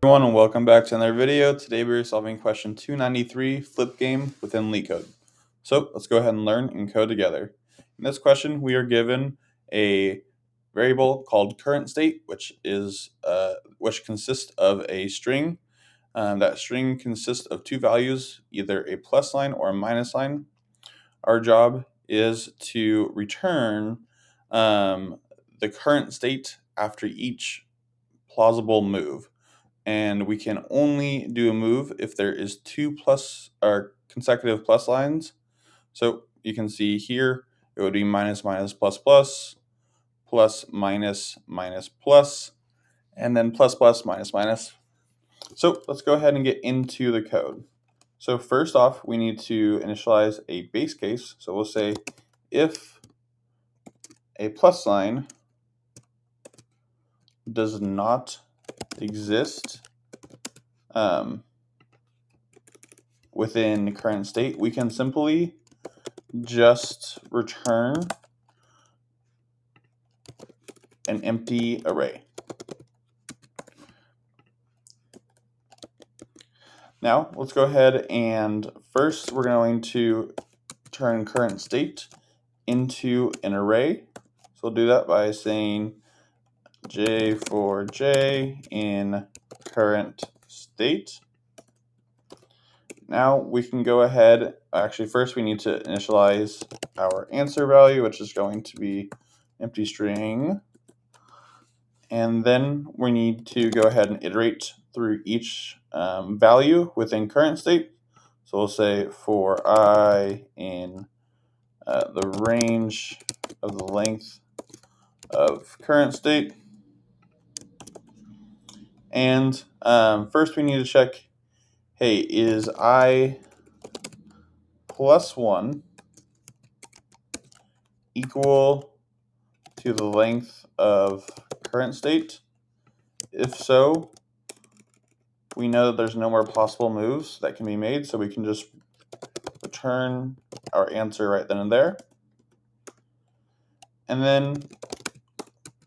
Everyone, and welcome back to another video. Today we're solving question 293, flip game within LeetCode. So let's go ahead and learn and code together. In this question, we are given a variable called current state, which consists of a string. That string consists of two values, either a plus sign or a minus sign. Our job is to return the current state after each plausible move. And we can only do a move if there is two plus or consecutive plus lines. So you can see here it would be minus minus plus plus, plus minus minus plus, and then plus plus minus minus. So let's go ahead and get into the code. So first off, we need to initialize a base case. So we'll say if a plus sign does not exist within current state, we can simply just return an empty array. Now let's go ahead and first we're going to turn current state into an array. So we'll do that by saying j for j in current state. Now we can go ahead, actually first we need to initialize our answer value, which is going to be empty string. And then we need to go ahead and iterate through each value within current state. So we'll say for I in the range of the length of current state. And first we need to check, hey, is I plus 1 equal to the length of current state? If so, we know that there's no more possible moves that can be made, so we can just return our answer right then and there. And then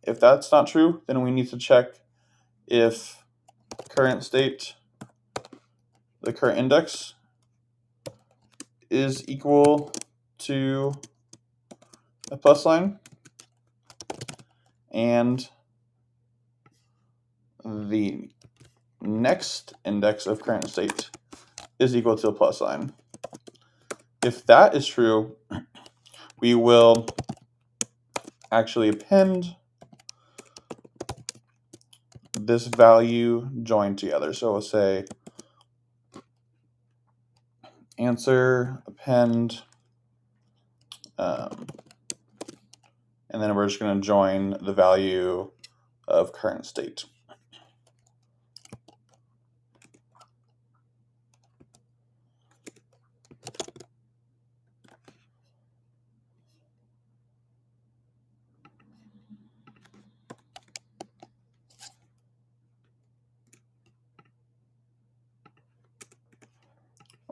if that's not true, then we need to check if current state, the current index, is equal to a plus sign, and the next index of current state is equal to a plus sign. If that is true, we will actually append this value joined together. So we'll say answer append, and then we're just going to join the value of current state.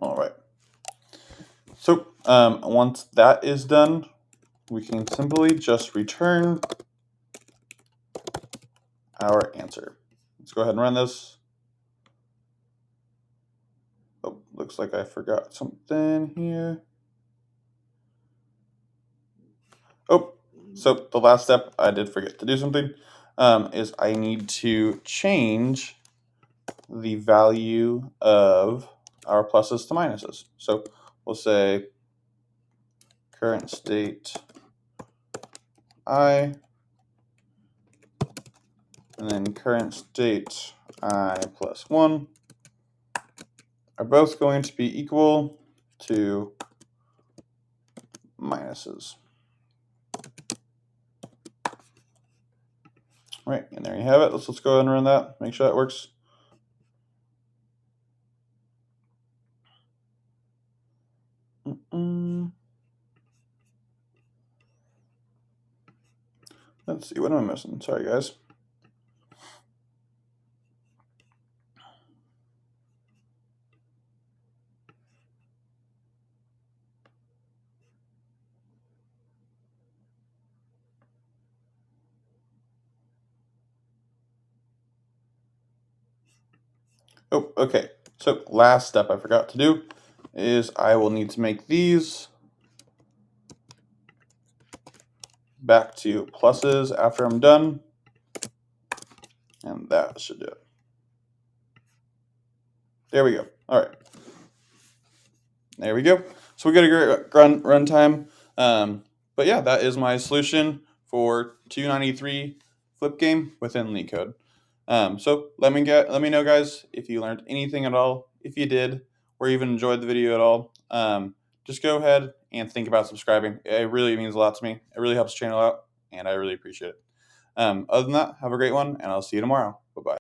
All right. So once that is done, we can simply just return our answer. Let's go ahead and run this. Oh, looks like I forgot something here. Oh, so the last step, I did forget to do something, is I need to change the value of our pluses to minuses. So we'll say current state I, and then current state I plus 1 are both going to be equal to minuses. All right, and there you have it. Let's go ahead and run that, make sure that works. Let's see, what am I missing? Sorry, guys. Oh, okay. So last step I forgot to do is I will need to make these back to pluses after I'm done. And that should do it. There we go. All right. There we go. So we got a great run time. But yeah, that is my solution for 293 flip game within LeetCode. So let me know, guys, if you learned anything at all. If you did, or even enjoyed the video at all, just go ahead and think about subscribing. It really means a lot to me. It really helps the channel out, and I really appreciate it. Other than that, have a great one, and I'll see you tomorrow. Bye bye.